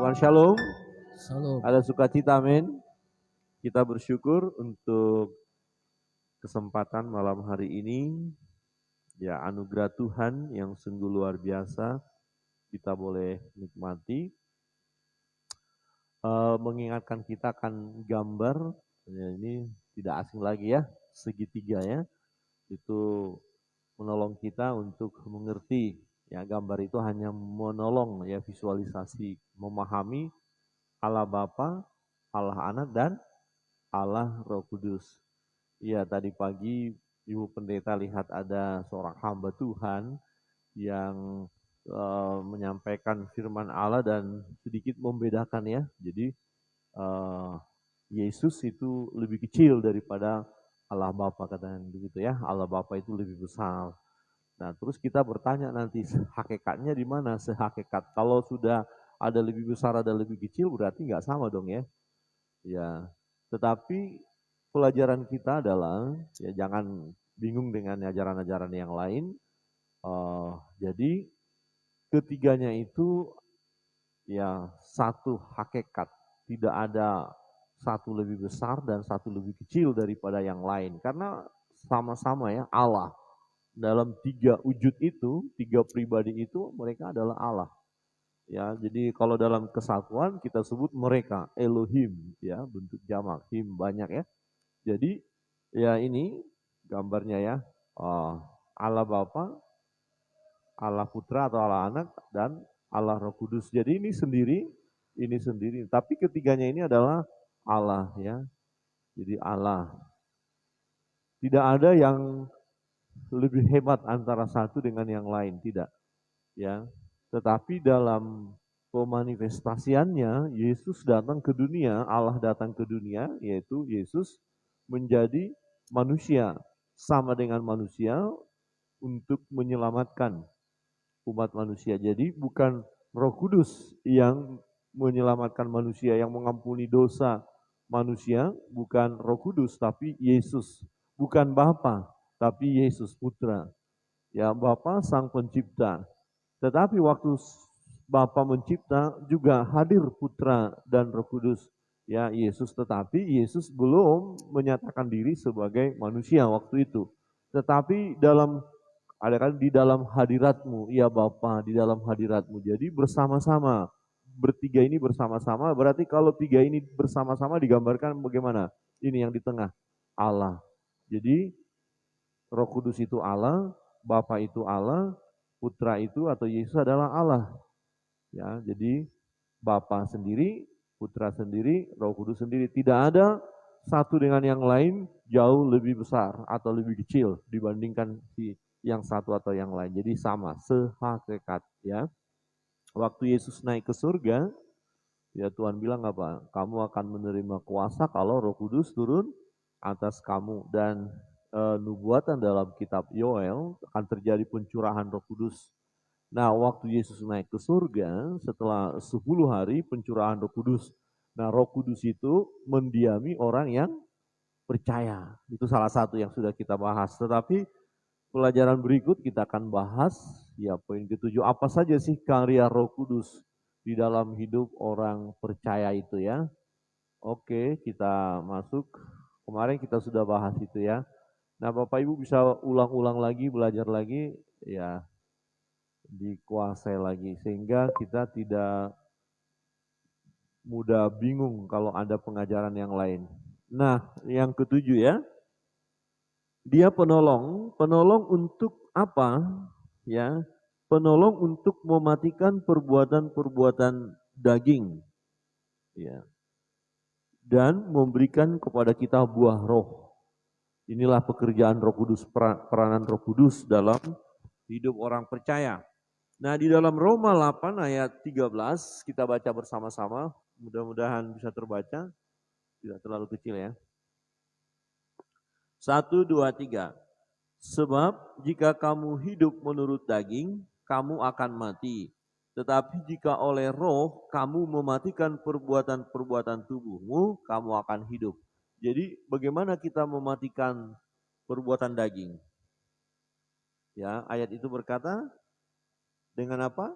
Tuhan Shalom, Shalom. ada sukacita, amin. Kita bersyukur untuk kesempatan malam hari ini, ya anugerah Tuhan yang sungguh luar biasa, kita boleh nikmati. Mengingatkan kita akan gambar, ya ini tidak asing lagi ya, segitiga ya, itu menolong kita untuk mengerti, ya gambar itu hanya menolong ya visualisasi, memahami Allah Bapa, Allah Anak, dan Allah Roh Kudus. Iya, tadi pagi Ibu Pendeta lihat ada seorang hamba Tuhan yang menyampaikan firman Allah dan sedikit membedakan ya. Jadi Yesus itu lebih kecil daripada Allah Bapa, katanya begitu ya. Allah Bapa itu lebih besar. Nah, terus kita bertanya nanti hakikatnya di mana sehakikat. Kalau sudah ada lebih besar, ada lebih kecil, berarti nggak sama dong ya. Ya, tetapi pelajaran kita adalah ya jangan bingung dengan ajaran-ajaran yang lain. Jadi ketiganya itu ya satu hakikat, tidak ada satu lebih besar dan satu lebih kecil daripada yang lain, karena sama-sama ya Allah. Dalam tiga wujud itu, tiga pribadi itu, mereka adalah Allah. Ya, jadi kalau dalam kesatuan kita sebut mereka Elohim, ya bentuk jamak, him banyak ya. Jadi ya ini gambarnya ya, Allah Bapa, Allah Putra atau Allah Anak, dan Allah Roh Kudus. Jadi ini sendiri. Tapi ketiganya ini adalah Allah ya. Jadi Allah. Tidak ada yang lebih hebat antara satu dengan yang lain, tidak. Ya, tetapi dalam pemanifestasiannya Yesus datang ke dunia, Allah datang ke dunia, yaitu Yesus menjadi manusia, sama dengan manusia untuk menyelamatkan umat manusia. Jadi bukan Roh Kudus yang menyelamatkan manusia, yang mengampuni dosa manusia, bukan Roh Kudus, tapi Yesus. Bukan Bapa, tapi Yesus Putra. Ya, Bapa Sang Pencipta. Tetapi waktu Bapa mencipta juga hadir Putra dan Roh Kudus, ya Yesus, tetapi Yesus belum menyatakan diri sebagai manusia waktu itu. Tetapi ada kan di dalam hadiratmu, ya Bapa, di dalam hadiratmu. Jadi bersama-sama, bertiga ini bersama-sama, berarti kalau tiga ini bersama-sama digambarkan bagaimana? Ini yang di tengah, Allah. Jadi Roh Kudus itu Allah, Bapa itu Allah, Putra itu atau Yesus adalah Allah. Ya, jadi Bapa sendiri, Putra sendiri, Roh Kudus sendiri. Tidak ada satu dengan yang lain jauh lebih besar atau lebih kecil dibandingkan si yang satu atau yang lain. Jadi sama, sehakikat ya. Waktu Yesus naik ke surga, ya Tuhan bilang apa? Kamu akan menerima kuasa kalau Roh Kudus turun atas kamu, dan nubuatan dalam kitab Yoel akan terjadi pencurahan Roh Kudus. Nah, waktu Yesus naik ke surga setelah 10 hari pencurahan Roh Kudus. Nah, Roh Kudus itu mendiami orang yang percaya. Itu salah satu yang sudah kita bahas. Tetapi pelajaran berikut kita akan bahas ya poin ketujuh, apa saja sih karya Roh Kudus di dalam hidup orang percaya itu ya. Oke, kita masuk. Kemarin kita sudah bahas itu ya. Nah, Bapak Ibu bisa ulang-ulang lagi, belajar lagi, ya dikuasai lagi. Sehingga kita tidak mudah bingung kalau ada pengajaran yang lain. Nah, yang ketujuh ya, dia penolong. Penolong untuk apa? Ya, penolong untuk mematikan perbuatan-perbuatan daging. Ya, dan memberikan kepada kita buah roh. Inilah pekerjaan Roh Kudus, peranan Roh Kudus dalam hidup orang percaya. Nah, di dalam Roma 8 ayat 13 kita baca bersama-sama, mudah-mudahan bisa terbaca, tidak terlalu kecil ya. 1, 2, 3. Sebab jika kamu hidup menurut daging, kamu akan mati. Tetapi jika oleh roh kamu mematikan perbuatan-perbuatan tubuhmu, kamu akan hidup. Jadi bagaimana kita mematikan perbuatan daging? Ya, ayat itu berkata dengan apa?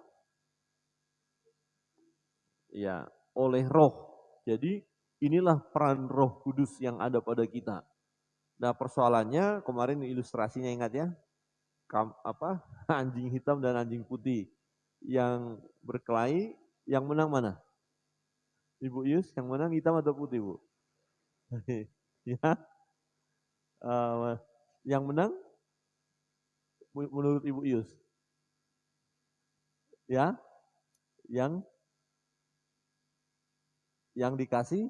ya oleh Roh. Jadi inilah peran Roh Kudus yang ada pada kita. Nah, persoalannya kemarin ilustrasinya ingat ya, anjing hitam dan anjing putih yang berkelahi, yang menang mana? Ibu Yus, yang menang hitam atau putih, Bu? Ya, yang menang menurut Ibu Yus, ya, yang dikasih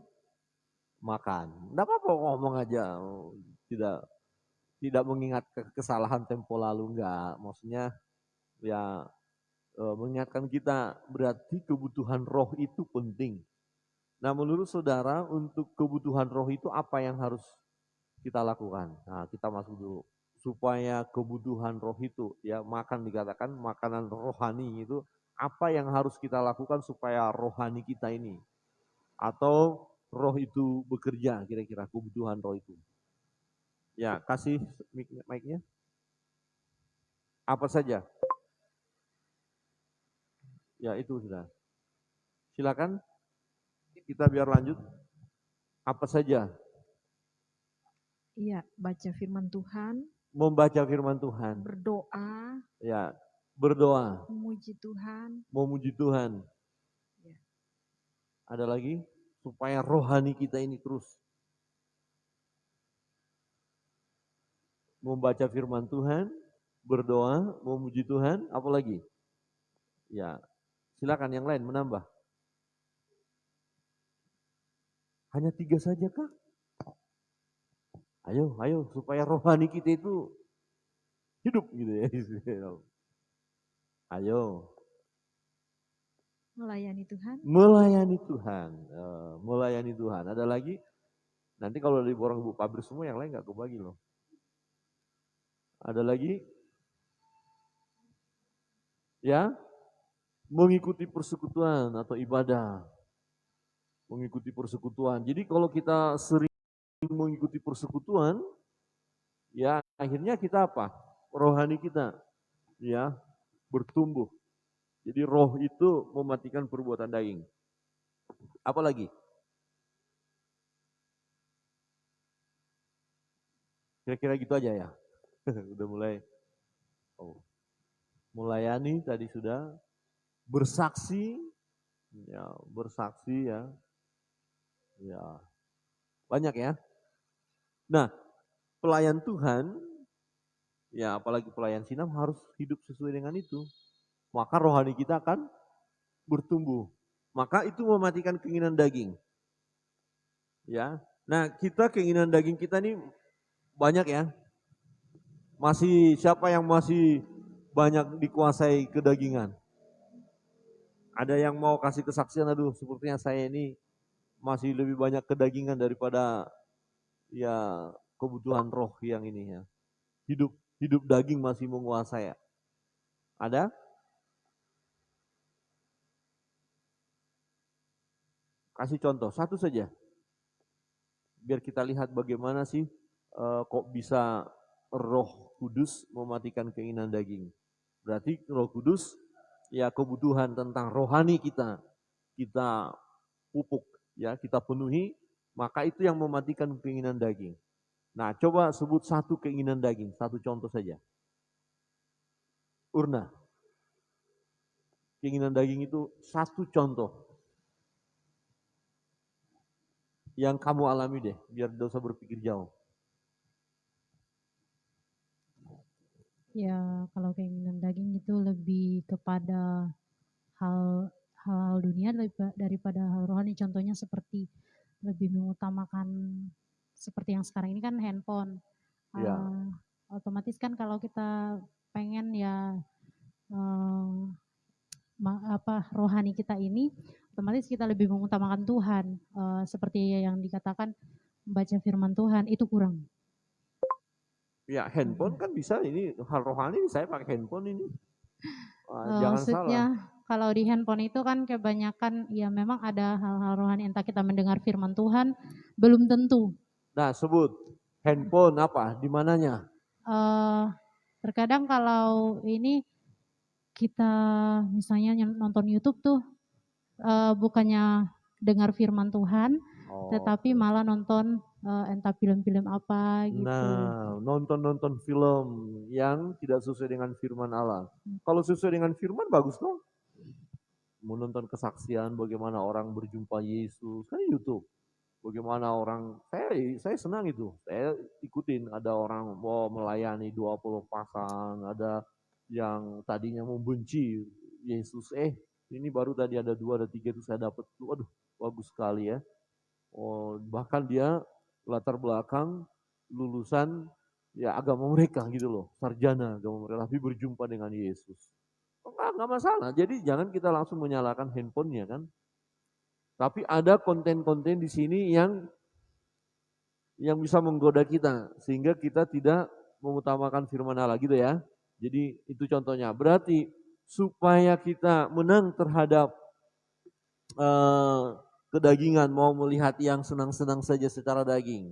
makan. Enggak apa-apa ngomong aja, tidak tidak mengingat kesalahan tempo lalu, enggak. Maksudnya ya mengingatkan kita berarti kebutuhan roh itu penting. Nah, menurut saudara untuk kebutuhan roh itu apa yang harus kita lakukan? Nah, kita masuk dulu. Supaya kebutuhan roh itu, ya makan dikatakan makanan rohani itu, apa yang harus kita lakukan supaya rohani kita ini atau roh itu bekerja, kira-kira kebutuhan roh itu. Ya, kasih mic-nya. Apa saja? Ya, itu sudah. Silakan kita biar lanjut. Apa saja? Iya, baca firman Tuhan. Membaca firman Tuhan. Berdoa. Ya, berdoa. Memuji Tuhan. Memuji Tuhan. Ya. Ada lagi? Supaya rohani kita ini terus. Membaca firman Tuhan, berdoa, memuji Tuhan, apa lagi? Ya, silakan yang lain menambah. Hanya 3 saja kah? Ayo, ayo, supaya rohani kita itu hidup gitu ya. Ayo. Melayani Tuhan. Melayani Tuhan. Melayani Tuhan. Ada lagi? Nanti kalau dari orang Bu pabrik semua yang lain gak kebagi loh. Ada lagi? Ya, mengikuti persekutuan atau ibadah. Mengikuti persekutuan. Jadi kalau kita sering mengikuti persekutuan, ya akhirnya kita apa? Rohani kita ya bertumbuh. Jadi roh itu mematikan perbuatan daging. Apa lagi? Kira-kira gitu aja ya. Udah mulai. Oh. Melayani tadi sudah. Bersaksi. Ya, bersaksi ya. Ya. Banyak ya. Nah, pelayan Tuhan, ya apalagi pelayan Sinam harus hidup sesuai dengan itu. Maka rohani kita akan bertumbuh. Maka itu mematikan keinginan daging. Ya. Nah, kita keinginan daging kita ini banyak ya. Masih siapa yang masih banyak dikuasai kedagingan? Ada yang mau kasih kesaksian, aduh sepertinya saya ini masih lebih banyak kedagingan daripada ya kebutuhan roh yang ini ya. Hidup daging masih menguasai. Ada? Kasih contoh, satu saja. Biar kita lihat bagaimana sih kok bisa Roh Kudus mematikan keinginan daging. Berarti Roh Kudus ya kebutuhan tentang rohani kita pupuk ya, kita penuhi, maka itu yang mematikan keinginan daging. Nah, coba sebut satu keinginan daging, satu contoh saja. Urna. Keinginan daging itu satu contoh yang kamu alami deh, biar tidak usah berpikir jauh. Ya, kalau keinginan daging itu lebih kepada hal dunia daripada hal rohani. Contohnya seperti lebih mengutamakan seperti yang sekarang ini kan handphone. Ya. Otomatis kan kalau kita pengen ya rohani kita ini, otomatis kita lebih mengutamakan Tuhan. Seperti yang dikatakan membaca firman Tuhan itu kurang. Ya, handphone kan bisa, ini hal rohani saya pakai handphone ini. Jangan maksudnya salah. Kalau di handphone itu kan kebanyakan ya memang ada hal-hal rohani, entah kita mendengar firman Tuhan, belum tentu. Nah, sebut handphone apa, di mananya? Terkadang kalau ini kita misalnya nonton YouTube tuh, bukannya dengar firman Tuhan, Oh, tetapi malah nonton, entah film-film apa gitu. nah, nonton-nonton film yang tidak sesuai dengan firman Allah. Kalau sesuai dengan firman bagus dong. Menonton kesaksian bagaimana orang berjumpa Yesus, kan YouTube. Bagaimana orang, saya senang itu. Saya ikutin, ada orang mau melayani 20 pasang, ada yang tadinya membenci Yesus. Ini baru tadi ada 2, ada 3 itu saya dapat. Waduh, bagus sekali ya. Oh, bahkan dia latar belakang lulusan ya agama mereka gitu loh, sarjana agama mereka, tapi berjumpa dengan Yesus. Enggak masalah. Jadi jangan kita langsung menyalakan handphonenya kan. Tapi ada konten-konten di sini yang bisa menggoda kita sehingga kita tidak mengutamakan firman Allah gitu ya. Jadi itu contohnya. Berarti supaya kita menang terhadap eh, kedagingan, mau melihat yang senang-senang saja secara daging.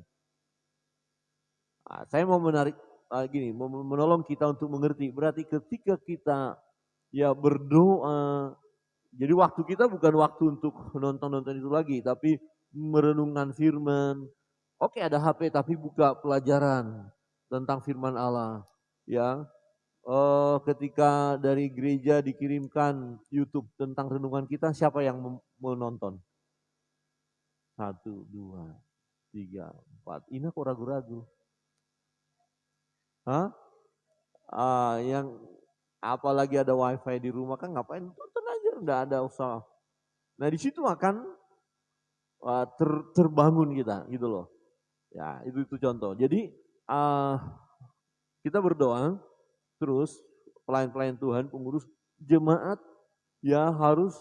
Nah, saya mau menarik gini, menolong kita untuk mengerti. Berarti ketika kita ya berdoa, jadi waktu kita bukan waktu untuk nonton-nonton itu lagi, tapi merenungkan firman. Oke, ada HP tapi buka pelajaran tentang firman Allah. Ya, ketika dari gereja dikirimkan YouTube tentang renungan kita, siapa yang menonton? 1, 2, 3, 4. Ini kok ragu-ragu? Hah? Yang apalagi ada wifi di rumah kan ngapain? Tonton aja, enggak ada usaha. Nah di situ akan terbangun kita gitu loh. Ya itu contoh. Jadi kita berdoa terus pelayan-pelayan Tuhan, pengurus jemaat ya harus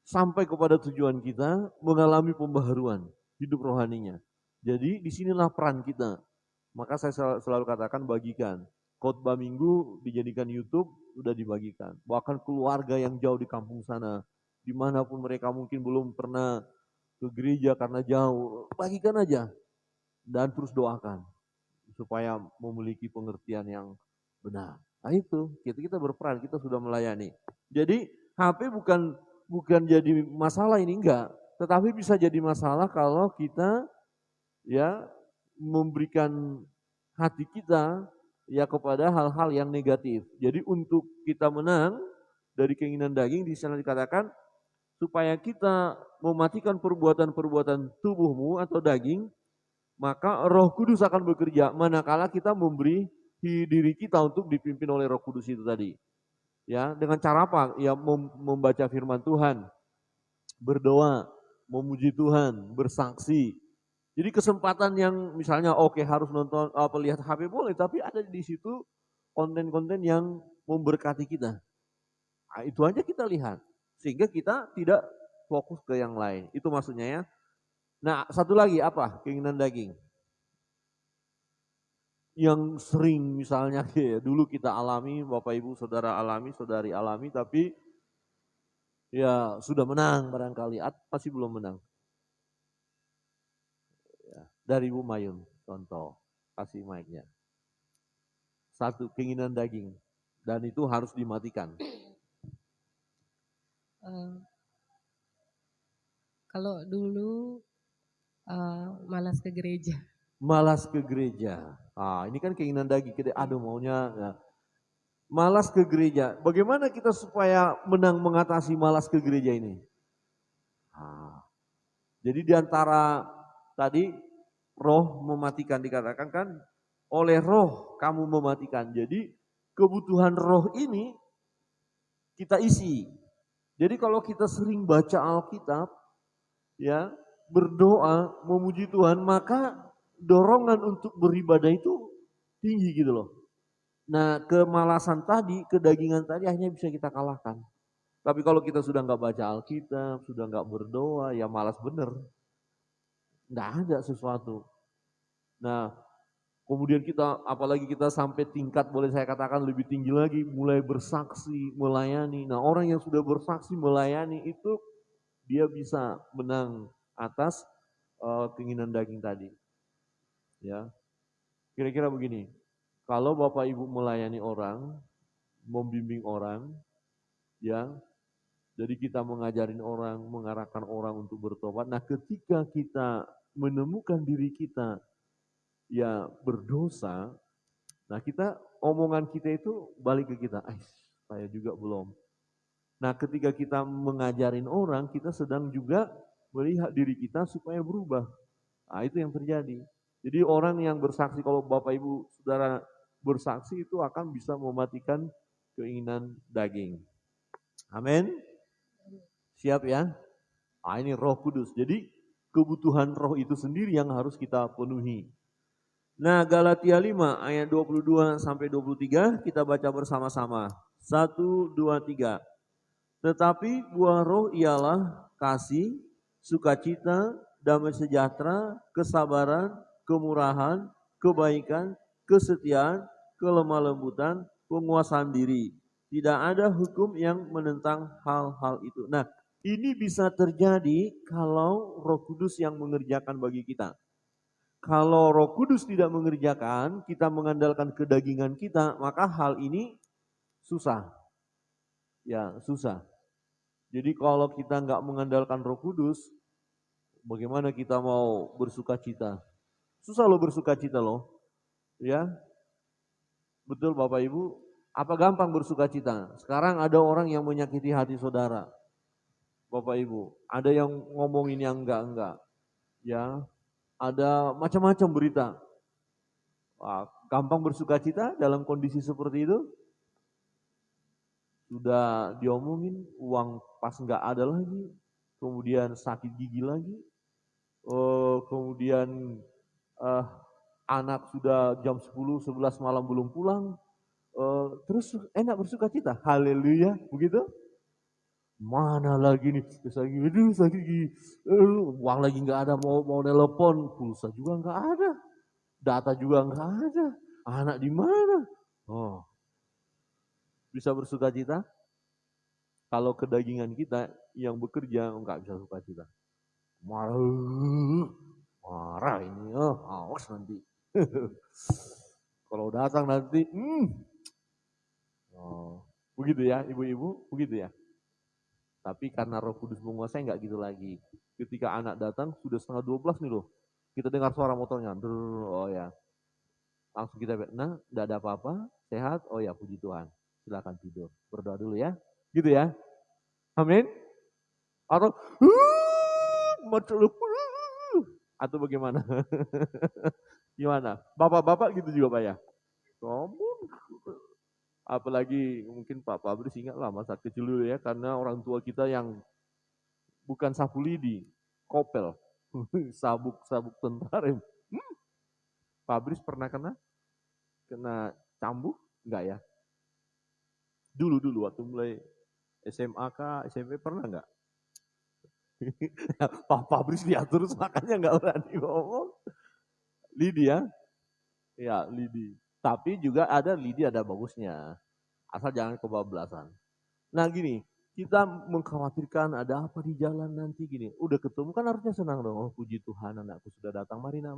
sampai kepada tujuan kita mengalami pembaharuan hidup rohaninya. Jadi disinilah peran kita. Maka saya selalu katakan bagikan. Khotbah minggu dijadikan YouTube, sudah dibagikan. Bahkan keluarga yang jauh di kampung sana, dimanapun mereka mungkin belum pernah ke gereja karena jauh, bagikan aja. Dan terus doakan. Supaya memiliki pengertian yang benar. Nah itu, kita berperan, kita sudah melayani. Jadi HP bukan jadi masalah ini, enggak. Tetapi bisa jadi masalah kalau kita ya memberikan hati kita ya kepada hal-hal yang negatif. Jadi untuk kita menang dari keinginan daging, di sana dikatakan supaya kita mematikan perbuatan-perbuatan tubuhmu atau daging, maka Roh Kudus akan bekerja manakala kita memberi diri kita untuk dipimpin oleh Roh Kudus itu tadi. Ya, dengan cara apa? Ya membaca firman Tuhan, berdoa, memuji Tuhan, bersaksi. Jadi kesempatan yang misalnya harus nonton lihat HP boleh, tapi ada di situ konten-konten yang memberkati kita. Nah, itu aja kita lihat sehingga kita tidak fokus ke yang lain. Itu maksudnya ya. Nah, satu lagi apa? Keinginan daging. Yang sering misalnya dulu kita alami, Bapak Ibu Saudara alami, Saudari alami, tapi ya sudah menang barangkali, atau masih belum menang. Ya, dari Bu Mayun, contoh, kasih mic-nya. Satu, keinginan daging, dan itu harus dimatikan. Kalau dulu malas ke gereja. Malas ke gereja. Ini kan keinginan daging, aduh maunya. Ya. Malas ke gereja. Bagaimana kita supaya menang mengatasi malas ke gereja ini? Jadi diantara tadi roh mematikan dikatakan kan, oleh roh kamu mematikan. Jadi kebutuhan roh ini kita isi. Jadi kalau kita sering baca Alkitab, ya berdoa, memuji Tuhan, maka dorongan untuk beribadah itu tinggi gitu loh. Nah kemalasan tadi, kedagingan tadi hanya bisa kita kalahkan. Tapi kalau kita sudah nggak baca Alkitab, sudah nggak berdoa, ya malas bener. Nggak ada sesuatu. Nah kemudian kita, apalagi kita sampai tingkat boleh saya katakan lebih tinggi lagi, mulai bersaksi, melayani. Nah orang yang sudah bersaksi, melayani itu dia bisa menang atas keinginan daging tadi. Ya, kira-kira begini. Kalau Bapak Ibu melayani orang, membimbing orang, ya, Jadi kita mengajarin orang, mengarahkan orang untuk bertobat. Nah ketika kita menemukan diri kita ya berdosa, nah kita omongan kita itu balik ke kita, saya juga belum. Nah ketika kita mengajarin orang, kita sedang juga melihat diri kita supaya berubah. Nah itu yang terjadi. Jadi orang yang bersaksi, kalau Bapak Ibu Saudara bersaksi itu akan bisa mematikan keinginan daging. Amin. Siap ya? Ah ini Roh Kudus. Jadi kebutuhan roh itu sendiri yang harus kita penuhi. Nah, Galatia 5 ayat 22 sampai 23 kita baca bersama-sama. 1 2 3. Tetapi buah roh ialah kasih, sukacita, damai sejahtera, kesabaran, kemurahan, kebaikan, kesetiaan, kelemah lembutan, penguasaan diri. Tidak ada hukum yang menentang hal-hal itu. Nah, ini bisa terjadi kalau Roh Kudus yang mengerjakan bagi kita. Kalau Roh Kudus tidak mengerjakan, kita mengandalkan kedagingan kita, maka hal ini susah. Ya, susah. Jadi kalau kita nggak mengandalkan Roh Kudus, bagaimana kita mau bersuka cita? Susah loh bersuka cita loh. Ya, betul Bapak Ibu. Apa gampang bersuka cita? Sekarang ada orang yang menyakiti hati saudara. Bapak Ibu, ada yang ngomongin yang enggak. Ya, ada macam-macam berita. Wah, gampang bersuka cita dalam kondisi seperti itu. Sudah diomongin, uang pas enggak ada lagi, kemudian sakit gigi lagi, kemudian anak sudah jam 10, 11 malam belum pulang, terus enak bersuka cita, haleluya, begitu? Mana lagi nih, sakit gigi, uang lagi nggak ada, mau telepon, pulsa juga nggak ada, data juga nggak ada, anak di mana? Oh, bisa bersuka cita? Kalau kedagingan kita yang bekerja nggak bisa suka cita. Marah ini, awas nanti. Kalau datang nanti, begitu ya ibu-ibu, begitu ya. Tapi karena Roh Kudus menguasai nggak gitu lagi. Ketika anak datang sudah 11:30 nih loh, kita dengar suara motornya, oh ya, langsung kita, nah, nggak ada apa-apa, sehat, oh ya puji Tuhan, silakan tidur, berdoa dulu ya, gitu ya, amin. Atau atau bagaimana? Gimana? Bapak-bapak gitu juga Pak ya? Kamu apalagi mungkin Pak Fabris ingat lah masa kecil dulu ya, karena orang tua kita yang bukan sapu lidi, kopel, sabuk tentara. Fabris pernah kena cambuk? Enggak ya? Dulu waktu mulai SMA kah, SMP pernah enggak? Pak Fabris lihat terus makanya enggak berani ngomong. Lidi ya? Ya, lidi. Tapi juga ada lidi ada bagusnya. Asal jangan kebablasan. Nah gini, kita mengkhawatirkan ada apa di jalan nanti gini. Udah ketemu kan harusnya senang dong. Oh puji Tuhan anakku sudah datang. Marina.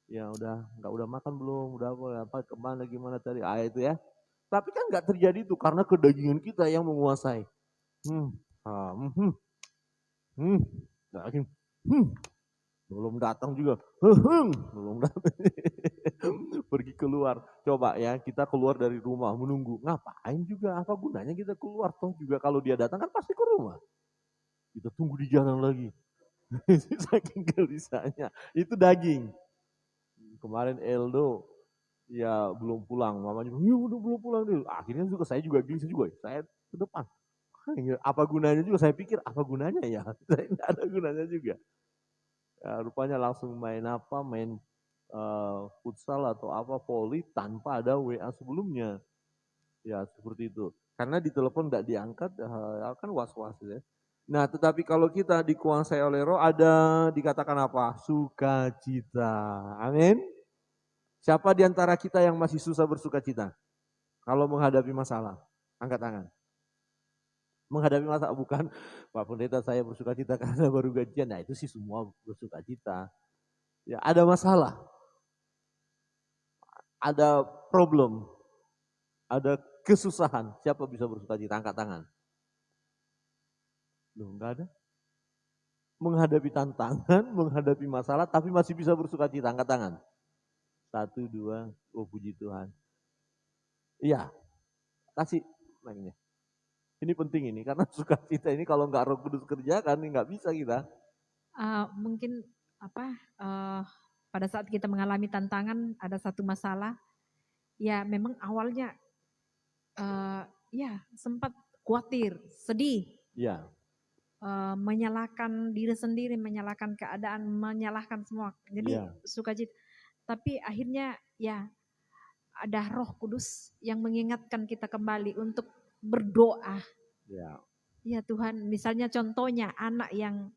Ya udah makan belum? Udah apa kemana gimana tadi? Itu ya. Tapi kan nggak terjadi itu karena kedagingan kita yang menguasai. Daging. Belum datang juga. Belum datang. Pergi keluar. Coba ya, kita keluar dari rumah menunggu. Ngapain juga? Apa gunanya kita keluar? Toh juga kalau dia datang kan pasti ke rumah. Kita tunggu di jalan lagi. Saking gelisahnya. Itu daging. Kemarin Eldo ya belum pulang. Mamanya, ya udah belum pulang dulu. Akhirnya juga saya juga gelisah juga. Saya ke depan. Apa gunanya juga? Saya pikir apa gunanya ya? Saya tidak ada gunanya juga. Ya, rupanya langsung main futsal atau apa voli tanpa ada WA sebelumnya. Ya seperti itu. Karena di telepon tidak diangkat, kan was-was ya. Nah tetapi kalau kita dikuasai oleh roh ada dikatakan apa? Sukacita. Amin. Siapa di antara kita yang masih susah bersuka cita? Kalau menghadapi masalah, angkat tangan. Menghadapi masalah bukan, Pak Pendeta saya bersuka cita karena baru gajian. Nah itu sih semua bersuka cita. Ya ada masalah, ada problem, ada kesusahan. Siapa bisa bersuka cita? Angkat tangan. Loh, enggak ada. Menghadapi tantangan, menghadapi masalah, tapi masih bisa bersuka cita. Angkat tangan. 1, 2, oh puji Tuhan. Iya, kasih mic-nya. Ini penting ini, karena sukacita ini kalau nggak Roh Kudus kerjakan, nggak bisa kita. Mungkin pada saat kita mengalami tantangan, ada satu masalah, ya memang awalnya ya sempat khawatir, sedih, Iya, menyalahkan diri sendiri, menyalahkan keadaan, menyalahkan semua. Jadi iya, sukacita. Tapi akhirnya ya ada Roh Kudus yang mengingatkan kita kembali untuk berdoa. iya. Ya Tuhan, misalnya contohnya anak yang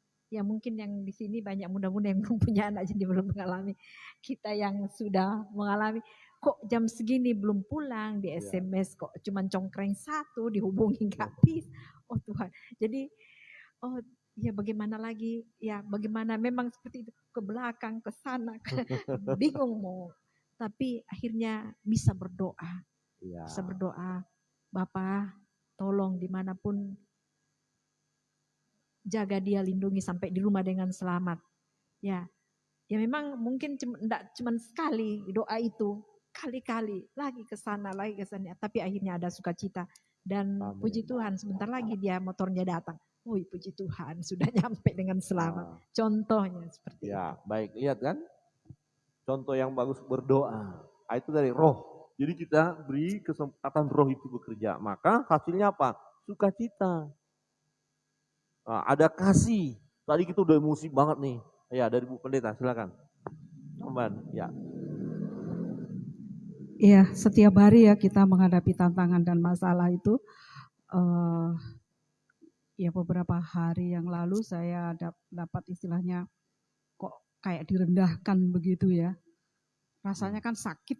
mungkin yang di sini banyak muda-muda yang belum punya anak jadi belum mengalami. Kita yang sudah mengalami, kok jam segini belum pulang, di Iya. SMS kok cuman congkreng satu, dihubungi nggak bisa. Oh Tuhan, jadi oh ya bagaimana lagi, ya bagaimana memang seperti itu, ke belakang, ke sana, bingung mau. Tapi akhirnya bisa berdoa, Iya. bisa berdoa, Bapa tolong dimanapun, jaga dia, lindungi sampai di rumah dengan selamat. Ya, ya memang mungkin enggak cuma sekali doa itu, kali-kali lagi ke sana, lagi ke sana, tapi akhirnya ada sukacita. Dan Amin. puji Tuhan, sebentar lagi dia motornya datang. Wih, puji Tuhan, sudah nyampe dengan selamat. Contohnya seperti ya, itu. baik, lihat kan? Contoh yang bagus berdoa. Itu dari roh. Jadi kita beri kesempatan roh itu bekerja. Maka hasilnya apa? Sukacita. Ada kasih. Tadi kita udah emosi banget nih. Ya, dari Bu Pendeta, silakan. Tambahan, ya. Iya, setiap hari ya kita menghadapi tantangan dan masalah itu. Ya beberapa hari yang lalu saya dapat istilahnya kok kayak direndahkan begitu ya. Rasanya kan sakit,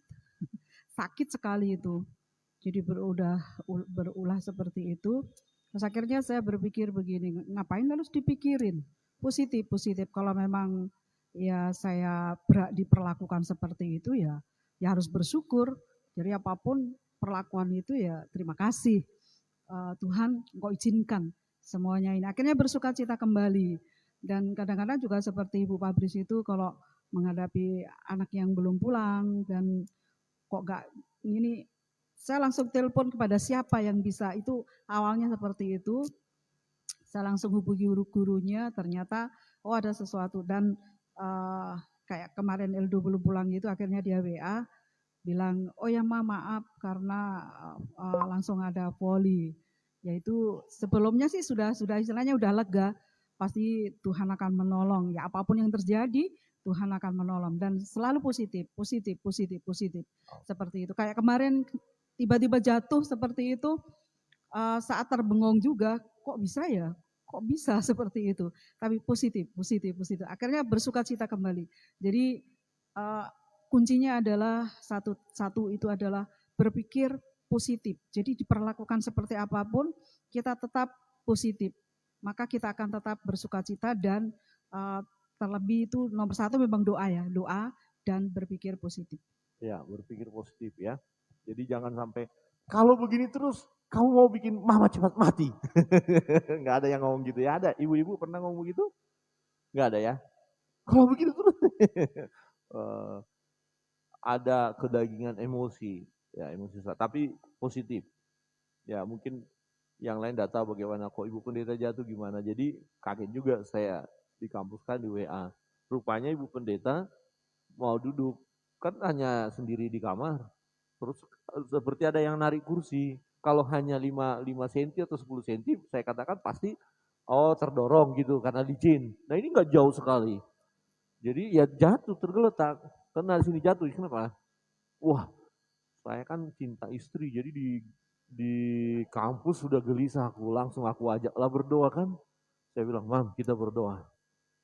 sakit sekali itu. Jadi berulah seperti itu. Terus akhirnya saya berpikir begini, ngapain harus dipikirin? Positif, positif. Kalau memang ya saya diperlakukan seperti itu ya harus bersyukur. Jadi apapun perlakuan itu ya terima kasih. Tuhan engkau izinkan semuanya ini. Akhirnya bersuka cita kembali. Dan kadang-kadang juga seperti Ibu Pabris itu kalau menghadapi anak yang belum pulang dan kok gak ini, saya langsung telepon kepada siapa yang bisa. Itu awalnya seperti itu. Saya langsung hubungi gurunya, ternyata oh ada sesuatu. Dan kayak kemarin Eldo belum pulang itu, akhirnya dia WA bilang, oh ya Ma, maaf karena langsung ada poli. Yaitu sebelumnya sih sudah istilahnya udah lega, pasti Tuhan akan menolong. Ya apapun yang terjadi, Tuhan akan menolong. Dan selalu positif, positif, positif, positif. Seperti itu. Kayak kemarin tiba-tiba jatuh seperti itu, saat terbengong juga, kok bisa ya? Kok bisa seperti itu? Tapi positif, positif, positif. Akhirnya bersuka cita kembali. Jadi kuncinya adalah satu itu adalah berpikir positif. Jadi diperlakukan seperti apapun, kita tetap positif. Maka kita akan tetap bersuka cita dan terlebih itu nomor satu memang doa ya, doa dan berpikir positif. Ya, berpikir positif ya. Jadi jangan sampai kalau begini terus kamu mau bikin mama cepat mati. Nggak ada yang ngomong gitu ya. Ada ibu-ibu pernah ngomong gitu? Nggak ada ya. Kalau begitu terus ada kedagingan emosi, ya emosi, tapi positif. Ya mungkin yang lain tidak tahu bagaimana kok Ibu Pendeta jatuh gimana. Jadi kaget juga saya di kampus kan di WA. Rupanya Ibu Pendeta mau duduk, kan hanya sendiri di kamar. Terus seperti ada yang narik kursi. Kalau hanya 5 cm atau 10 cm, saya katakan pasti terdorong gitu karena licin. Nah ini nggak jauh sekali. Jadi ya jatuh tergeletak. Karena di sini jatuh, kenapa? Wah, saya kan cinta istri, jadi di kampus sudah gelisah aku, langsung aku ajaklah berdoa kan. Saya bilang, Mam kita berdoa.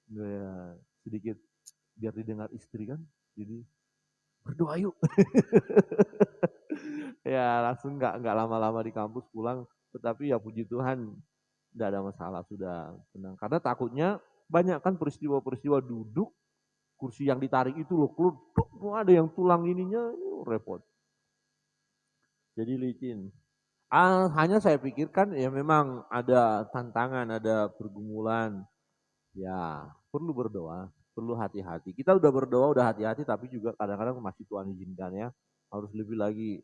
Ya, sedikit biar didengar istri kan. Jadi berdoa yuk. Ya langsung nggak lama-lama di kampus pulang, tetapi ya puji Tuhan tidak ada masalah, sudah tenang. Karena takutnya banyak kan peristiwa-peristiwa duduk kursi yang ditarik itu loh, ada yang tulang ininya repot. Jadi licin. Hanya saya pikirkan ya memang ada tantangan, ada pergumulan. Ya, perlu berdoa, perlu hati-hati. Kita udah berdoa, udah hati-hati, tapi juga kadang-kadang masih Tuhan izinkan ya. Harus lebih lagi.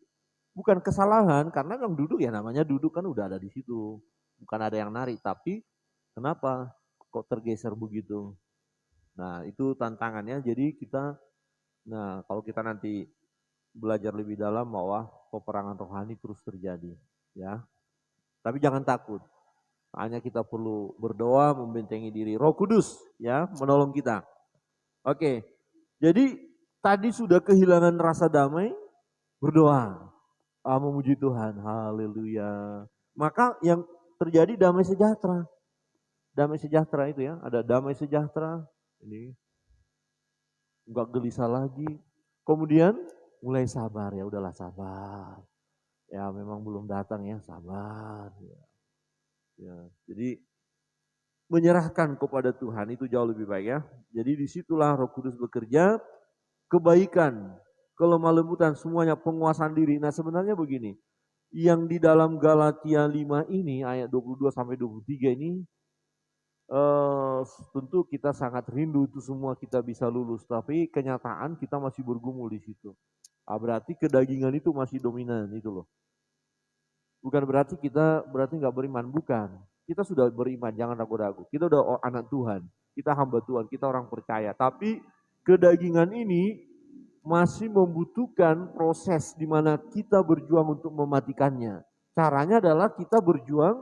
Bukan kesalahan, karena yang duduk ya namanya duduk kan udah ada di situ. Bukan ada yang narik, tapi kenapa kok tergeser begitu? Nah, itu tantangannya. Jadi kalau kita nanti belajar lebih dalam bahwa peperangan rohani terus terjadi, ya. Tapi jangan takut. Hanya kita perlu berdoa, membentengi diri. Roh Kudus ya menolong kita. Oke. Jadi tadi sudah kehilangan rasa damai, berdoa. Memuji Tuhan. Haleluya. Maka yang terjadi damai sejahtera. Damai sejahtera itu ya, ada damai sejahtera. Ini enggak gelisah lagi. Kemudian mulai sabar, ya udahlah sabar. Ya memang belum datang ya, sabar. Ya, jadi menyerahkan kepada Tuhan itu jauh lebih baik ya. Jadi disitulah Roh Kudus bekerja, kebaikan, kelemah lembutan, semuanya penguasaan diri. Nah sebenarnya begini, yang di dalam Galatia 5 ini ayat 22 sampai 23 ini tentu kita sangat rindu itu semua kita bisa lulus, tapi kenyataan kita masih bergumul di situ. Berarti kedagingan itu masih dominan itu loh. Bukan berarti kita nggak beriman, bukan. Kita sudah beriman, jangan ragu-ragu. Kita udah anak Tuhan, kita hamba Tuhan, kita orang percaya. Tapi kedagingan ini masih membutuhkan proses di mana kita berjuang untuk mematikannya. Caranya adalah kita berjuang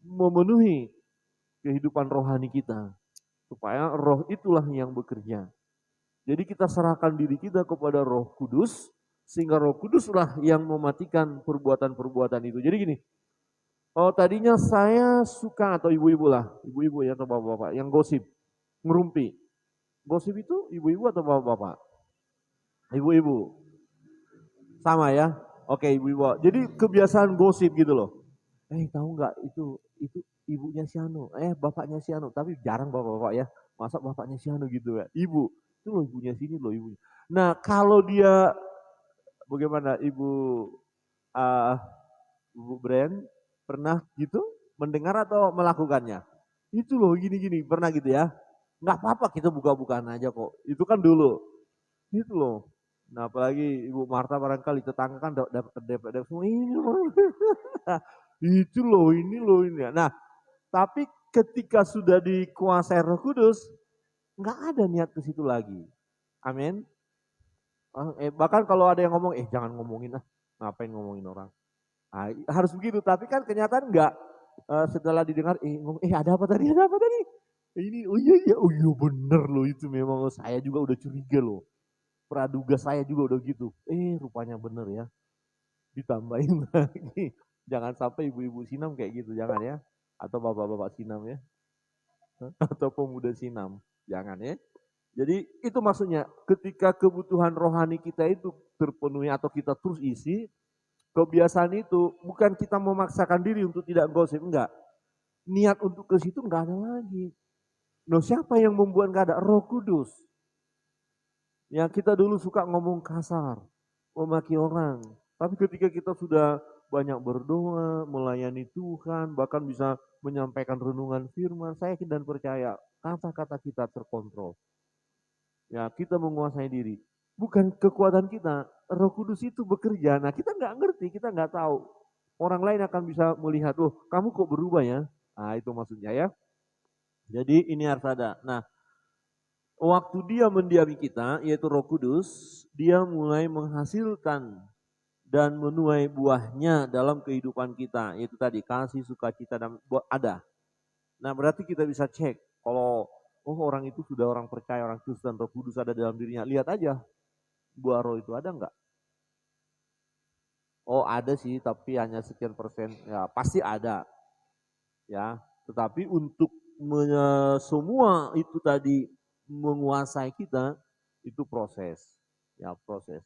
memenuhi kehidupan rohani kita. Supaya roh itulah yang bekerja. Jadi kita serahkan diri kita kepada Roh Kudus, sehingga Roh Kuduslah yang mematikan perbuatan-perbuatan itu. Jadi gini, tadinya saya suka, atau ibu-ibu lah, ibu-ibu ya atau bapak-bapak, yang gosip, ngerumpi. Gosip itu ibu-ibu atau bapak-bapak? Ibu-ibu. Sama ya? Oke, ibu-ibu. Jadi kebiasaan gosip gitu loh. Tahu nggak itu ibunya si Anu, bapaknya si Anu, tapi jarang bapak-bapak ya. Masa bapaknya si Anu gitu ya? Ibu, itu loh ibunya sini loh ibunya. Nah, kalau dia bagaimana Ibu Brand pernah gitu mendengar atau melakukannya? Itu loh gini-gini, pernah gitu ya? Nggak apa-apa kita buka-bukaan aja kok. Itu kan dulu. Itu loh. Nah apalagi Ibu Marta barangkali tetangga kan dapat semua ini loh. Itu loh, ini loh ini. Nah tapi ketika sudah dikuasai Roh Kudus, nggak ada niat ke situ lagi. Amin. Bahkan kalau ada yang ngomong, jangan ngomongin lah, ngapain ngomongin orang. Nah, harus begitu, tapi kan kenyataan enggak. Setelah didengar, ada apa tadi, ada apa tadi? Ini, oh iya bener loh itu memang saya juga udah curiga loh. Praduga saya juga udah gitu. Rupanya bener ya. Ditambahin lagi. Jangan sampai ibu-ibu sinam kayak gitu, jangan ya. Atau bapak-bapak sinam ya. Atau pemuda sinam, jangan ya. Jadi itu maksudnya ketika kebutuhan rohani kita itu terpenuhi atau kita terus isi, kebiasaan itu bukan kita memaksakan diri untuk tidak gosip, enggak. Niat untuk ke situ enggak ada lagi. Nah, siapa yang membuat enggak ada? Roh Kudus. Yang kita dulu suka ngomong kasar, memaki orang. Tapi ketika kita sudah banyak berdoa, melayani Tuhan, bahkan bisa menyampaikan renungan firman, saya yakin dan percaya kata-kata kita terkontrol. Ya, kita menguasai diri. Bukan kekuatan kita, Roh Kudus itu bekerja. Nah, kita nggak ngerti, kita nggak tahu. Orang lain akan bisa melihat, loh, kamu kok berubah ya? Nah, itu maksudnya ya. Jadi ini harus ada. Nah, waktu dia mendiami kita, yaitu Roh Kudus, dia mulai menghasilkan dan menuai buahnya dalam kehidupan kita. Yaitu tadi, kasih, sukacita, dan ada. Nah, berarti kita bisa cek, kalau orang itu sudah orang percaya, orang Kristen, Roh Kudus ada dalam dirinya. Lihat aja, buah roh itu ada enggak? Ada sih, tapi hanya sekian persen. Ya, pasti ada. Ya, tetapi untuk semua itu tadi menguasai kita, itu proses. Ya, proses.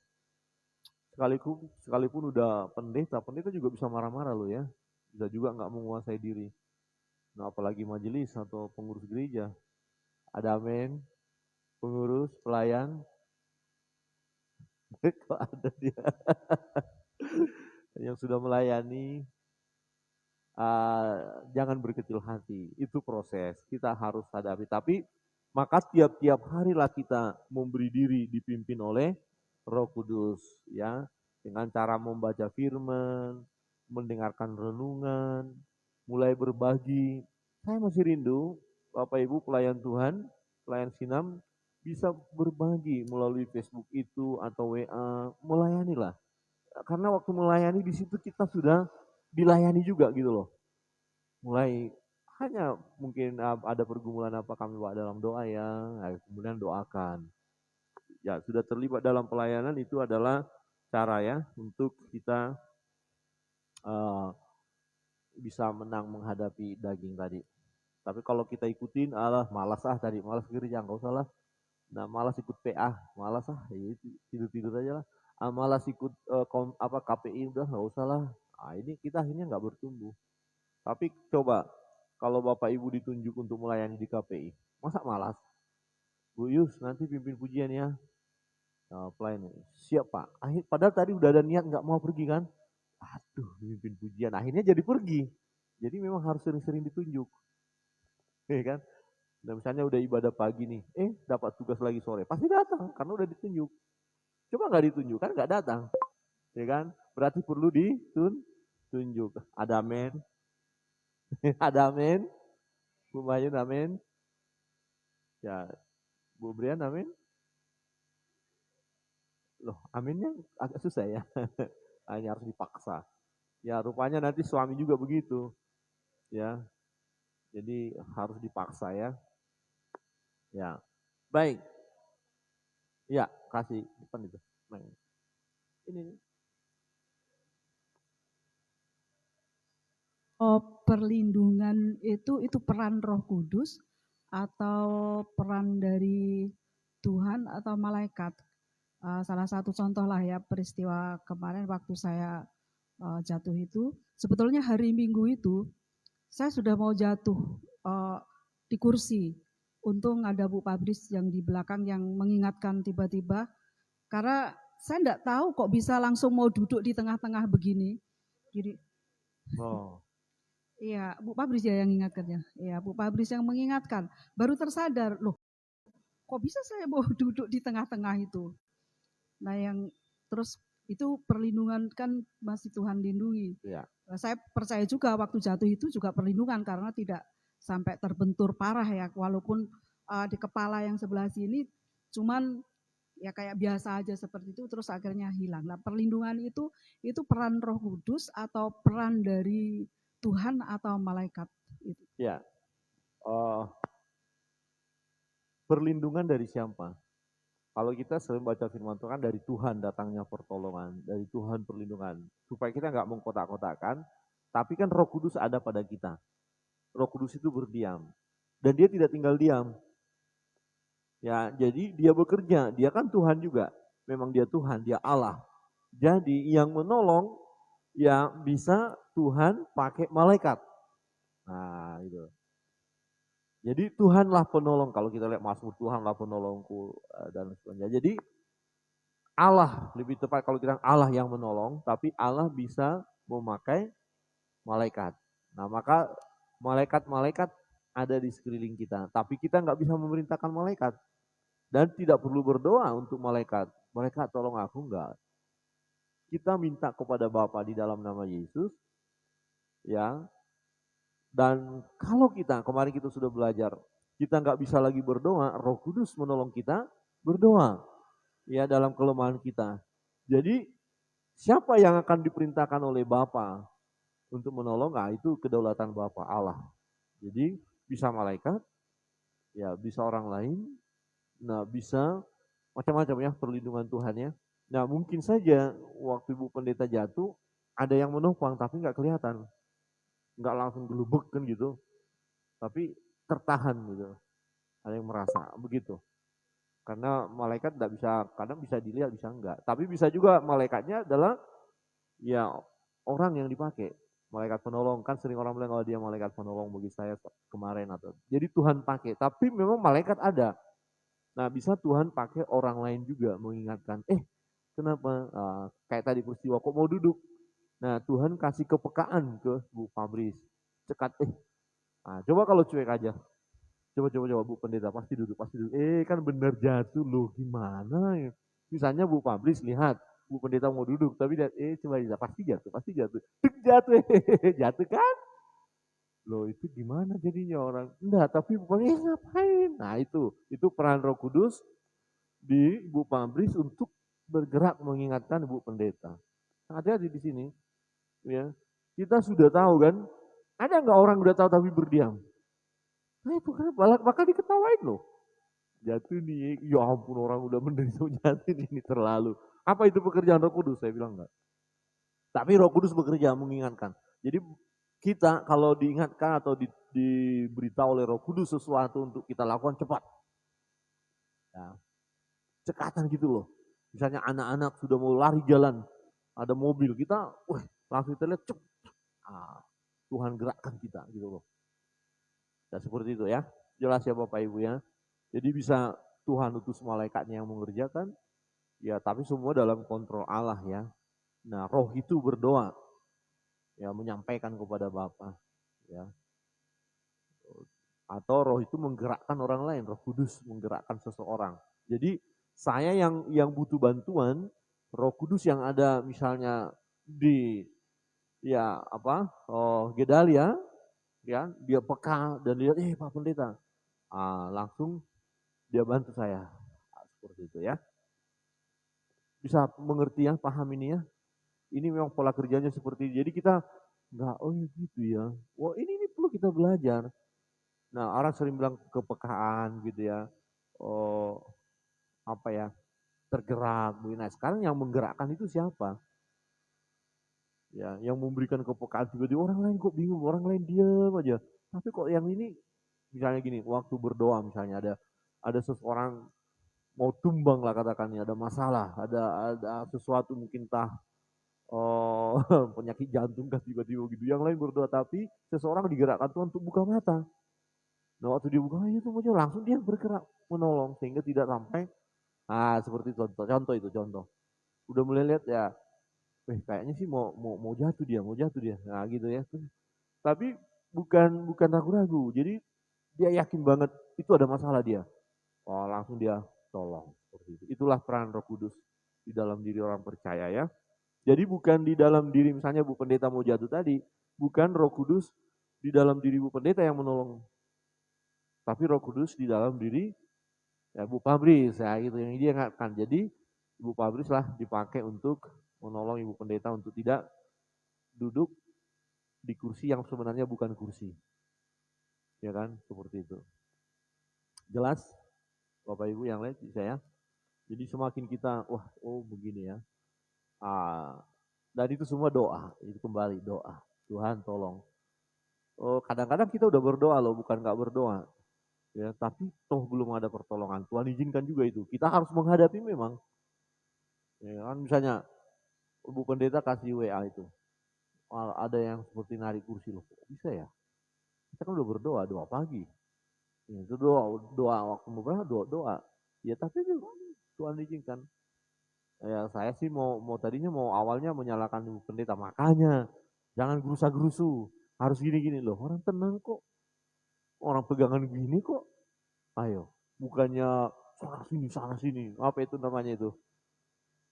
Sekalipun udah pendeta juga bisa marah-marah loh ya. Bisa juga enggak menguasai diri. Nah, apalagi majelis atau pengurus gereja. Ada amin, pengurus, pelayan. Kok ada dia? yang sudah melayani, jangan berkecil hati. Itu proses, kita harus hadapi. Tapi maka tiap-tiap harilah kita memberi diri dipimpin oleh Roh Kudus, ya, dengan cara membaca firman, mendengarkan renungan, mulai berbagi. Saya masih rindu Bapak Ibu pelayan Tuhan, pelayan Sinam bisa berbagi melalui Facebook itu atau WA, melayanilah. Karena waktu melayani di situ kita sudah dilayani juga gitu loh. Mulai hanya mungkin ada pergumulan apa kami bawa dalam doa ya, kemudian doakan. Ya, sudah terlibat dalam pelayanan itu adalah cara ya untuk kita bisa menang menghadapi daging tadi. Tapi kalau kita ikutin, malas tadi, malas gereja, nggak usah lah. Nah, malas ikut PA, malas ya tidur-tidur aja lah. Malas ikut KPI, udah nggak usah lah. Nah, ini kita akhirnya nggak bertumbuh. Tapi coba, kalau Bapak Ibu ditunjuk untuk melayani di KPI, masa malas? Bu Yus, nanti pimpin pujian ya. Pelayan, siap Pak. Padahal tadi udah ada niat nggak mau pergi kan? Aduh, pimpin pujian. Akhirnya jadi pergi. Jadi memang harus sering-sering ditunjuk. Ya kan? Nah, misalnya udah ibadah pagi nih, dapat tugas lagi sore, pasti datang karena udah ditunjuk. Coba nggak ditunjuk kan nggak datang, ya kan? Berarti perlu ditunjuk. Ada amin, ada amin, Bu Mayun amin, ya Bu Brian amin. Loh, aminnya agak susah ya, hanya harus dipaksa. Ya rupanya nanti suami juga begitu, ya. Jadi harus dipaksa ya. Ya, baik. Ya, kasih depan itu. Nah, ini. Perlindungan itu peran Roh Kudus atau peran dari Tuhan atau malaikat. Salah satu contoh lah ya peristiwa kemarin waktu saya jatuh itu, sebetulnya hari Minggu itu saya sudah mau jatuh di kursi. Untung ada Bu Pabris yang di belakang yang mengingatkan tiba-tiba, karena saya enggak tahu kok bisa langsung mau duduk di tengah-tengah begini. Jadi, iya, Bu Pabris ya yang mengingatkannya. Iya, Bu Pabris yang mengingatkan. Baru tersadar, loh, kok bisa saya mau duduk di tengah-tengah itu? Nah, yang terus itu perlindungan kan masih Tuhan lindungi. Ya. Saya percaya juga waktu jatuh itu juga perlindungan karena tidak sampai terbentur parah ya, walaupun di kepala yang sebelah sini cuman ya kayak biasa aja seperti itu, terus akhirnya hilang. Nah, perlindungan itu peran Roh Kudus atau peran dari Tuhan atau malaikat itu? Ya, perlindungan dari siapa? Kalau kita sering baca firman Tuhan, dari Tuhan datangnya pertolongan, dari Tuhan perlindungan. Supaya kita nggak mengkotak-kotakan, tapi kan Roh Kudus ada pada kita. Roh Kudus itu berdiam. Dan dia tidak tinggal diam. Ya, jadi dia bekerja, dia kan Tuhan juga. Memang dia Tuhan, dia Allah. Jadi yang menolong, ya bisa Tuhan pakai malaikat. Nah, itu. Jadi Tuhanlah penolong, kalau kita lihat Mazmur, Tuhanlah penolongku dan sebagainya. Jadi Allah, lebih tepat kalau kita Allah yang menolong, tapi Allah bisa memakai malaikat. Nah, maka malaikat-malaikat ada di sekeliling kita, tapi kita nggak bisa memerintahkan malaikat dan tidak perlu berdoa untuk malaikat. Malaikat tolong aku, enggak. Kita minta kepada Bapa di dalam nama Yesus, ya. Dan kalau kita, kemarin kita sudah belajar, kita nggak bisa lagi berdoa, Roh Kudus menolong kita berdoa, ya, dalam kelemahan kita. Jadi siapa yang akan diperintahkan oleh Bapa untuk menolong? Nah, itu kedaulatan Bapa Allah. Jadi bisa malaikat, ya bisa orang lain, nah bisa macam-macam ya perlindungan Tuhan ya. Nah mungkin saja waktu Ibu Pendeta jatuh, ada yang menopang tapi nggak kelihatan. Nggak langsung gelubuk kan gitu, tapi tertahan gitu. Ada yang merasa begitu. Karena malaikat tidak bisa, kadang bisa dilihat, bisa enggak. Tapi bisa juga malaikatnya adalah ya orang yang dipakai. Malaikat penolong, kan sering orang bilang, oh dia malaikat penolong bagi saya kemarin. Atau jadi Tuhan pakai, tapi memang malaikat ada. Nah bisa Tuhan pakai orang lain juga mengingatkan, kenapa, kayak tadi peristiwa kok mau duduk. Nah Tuhan kasih kepekaan ke Bu Fabris. Cekat, nah, coba kalau cuek aja. Coba Bu Pendeta, pasti duduk. Kan bener jatuh loh, gimana ya. Misalnya Bu Fabris lihat, Bu Pendeta mau duduk, tapi lihat, coba lihat, pasti jatuh. Tuk, jatuh, jatuh kan? Loh itu gimana jadinya orang? Enggak, tapi pokoknya ngapain? Nah itu peran Roh Kudus di Bu Fabris untuk bergerak mengingatkan Bu Pendeta. Hati-hati di sini, ya. Kita sudah tahu kan, ada nggak orang udah tahu tapi berdiam? Nah itu kan bakal diketawain loh. Jatuh nih, ya ampun orang udah menderita jatuh ini terlalu. Apa itu pekerjaan Roh Kudus? Saya bilang enggak. Tapi Roh Kudus bekerja mengingatkan. Jadi kita kalau diingatkan atau diberitahu oleh Roh Kudus sesuatu untuk kita lakukan cepat. Ya, cekatan gitu loh. Misalnya anak-anak sudah mau lari jalan, ada mobil, kita langsung kita lihat, Tuhan gerakkan kita gitu loh. Ya seperti itu ya. Jelas ya Bapak Ibu ya. Jadi bisa Tuhan utus malaikatnya yang mengerjakan, ya tapi semua dalam kontrol Allah ya. Nah roh itu berdoa, ya menyampaikan kepada Bapa, ya. Atau roh itu menggerakkan orang lain, Roh Kudus menggerakkan seseorang. Jadi saya yang butuh bantuan, Roh Kudus yang ada misalnya di Gedalia, ya dia peka dan lihat, Pak Pendeta, langsung dia bantu saya, seperti itu ya. Bisa mengerti ya, paham ini ya. Ini memang pola kerjanya seperti ini. Jadi kita enggak, gitu ya. Wah ini perlu kita belajar. Nah orang sering bilang kepekaan gitu ya. Tergerak. Nah sekarang yang menggerakkan itu siapa? Ya, yang memberikan kepekaan tiba-tiba orang lain kok bingung, orang lain diam aja. Tapi kok yang ini, misalnya gini, waktu berdoa misalnya ada seseorang mau tumbang lah katakannya, ada masalah, ada sesuatu mungkin penyakit jantung kan tiba-tiba gitu. Yang lain berdoa tapi seseorang digerakkan Tuhan untuk buka mata. Nah waktu dia buka itu langsung dia bergerak menolong sehingga tidak sampai seperti contoh. Udah mulai lihat ya, kayaknya sih mau jatuh dia. Nah gitu ya. Tapi bukan ragu-ragu. Jadi dia yakin banget itu ada masalah dia. Langsung dia tolong seperti itu. Itulah peran Roh Kudus di dalam diri orang percaya ya. Jadi bukan di dalam diri misalnya Bu Pendeta mau jatuh tadi, bukan Roh Kudus di dalam diri Bu Pendeta yang menolong. Tapi Roh Kudus di dalam diri ya Bu Fabris ya gitu yang dia ingatkan. Jadi Bu Fabris lah dipakai untuk menolong Ibu Pendeta untuk tidak duduk di kursi yang sebenarnya bukan kursi. Ya kan? Seperti itu. Jelas? Bapak Ibu yang lain saya. Jadi semakin kita begini ya. Dan itu semua doa, itu kembali doa. Tuhan tolong. Kadang-kadang kita udah berdoa loh, bukan nggak berdoa. Ya, tapi toh belum ada pertolongan. Tuhan izinkan juga itu. Kita harus menghadapi memang. Ya kan misalnya Bu Pendeta kasih WA itu. Ada yang seperti narik kursi loh. Kok bisa ya? Kita kan udah berdoa, doa pagi. Ya, itu doa waktu berdoa, doa. Ya tapi Tuhan izinkan. Ya saya sih tadinya awalnya menyalahkan Ibu Pendeta, makanya jangan gerusa-gerusu, harus gini-gini loh, orang tenang kok, orang pegangan gini kok, ayo, bukannya sana sini, apa itu namanya itu,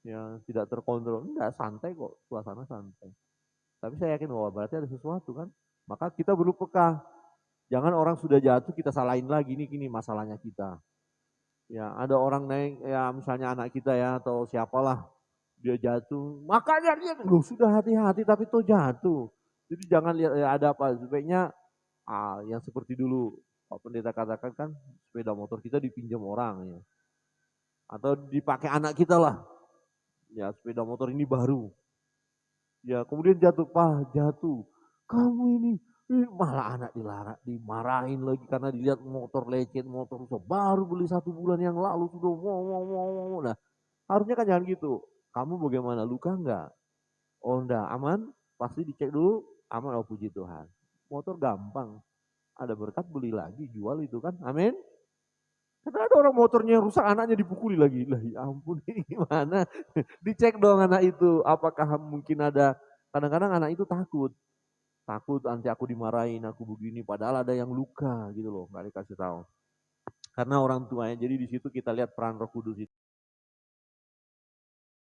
ya tidak terkontrol, enggak, santai kok, suasana santai. Tapi saya yakin bahwa berarti ada sesuatu kan, maka kita perlu peka, jangan orang sudah jatuh kita salahin lagi, ini masalahnya kita. Ya, ada orang naik, ya misalnya anak kita ya, atau siapalah, dia jatuh, makanya dia sudah hati-hati tapi tuh jatuh. Jadi jangan lihat ya ada apa, sebaiknya yang seperti dulu Pak Pendeta katakan kan, sepeda motor kita dipinjam orang ya. Atau dipakai anak kita lah. Ya sepeda motor ini baru. Ya kemudian jatuh, Pak jatuh. Kamu ini malah anak dimarahin lagi karena dilihat motor lecet, motor rusak, baru beli 1 bulan yang lalu sudah wow. Nah harusnya kan jangan gitu. Kamu bagaimana, luka enggak? Oh enggak, aman? Pasti dicek dulu, aman, puji Tuhan. Motor gampang, ada berkat beli lagi, jual itu kan, amin? Karena ada orang motornya rusak, anaknya dipukuli lagi. Lah ya ampun, ini gimana? Dicek dong anak itu, apakah mungkin ada Kadang-kadang anak itu takut nanti aku dimarahin, aku begini, padahal ada yang luka gitu loh, nggak dikasih tahu. Karena orang tuanya, jadi di situ kita lihat peran Roh Kudus itu.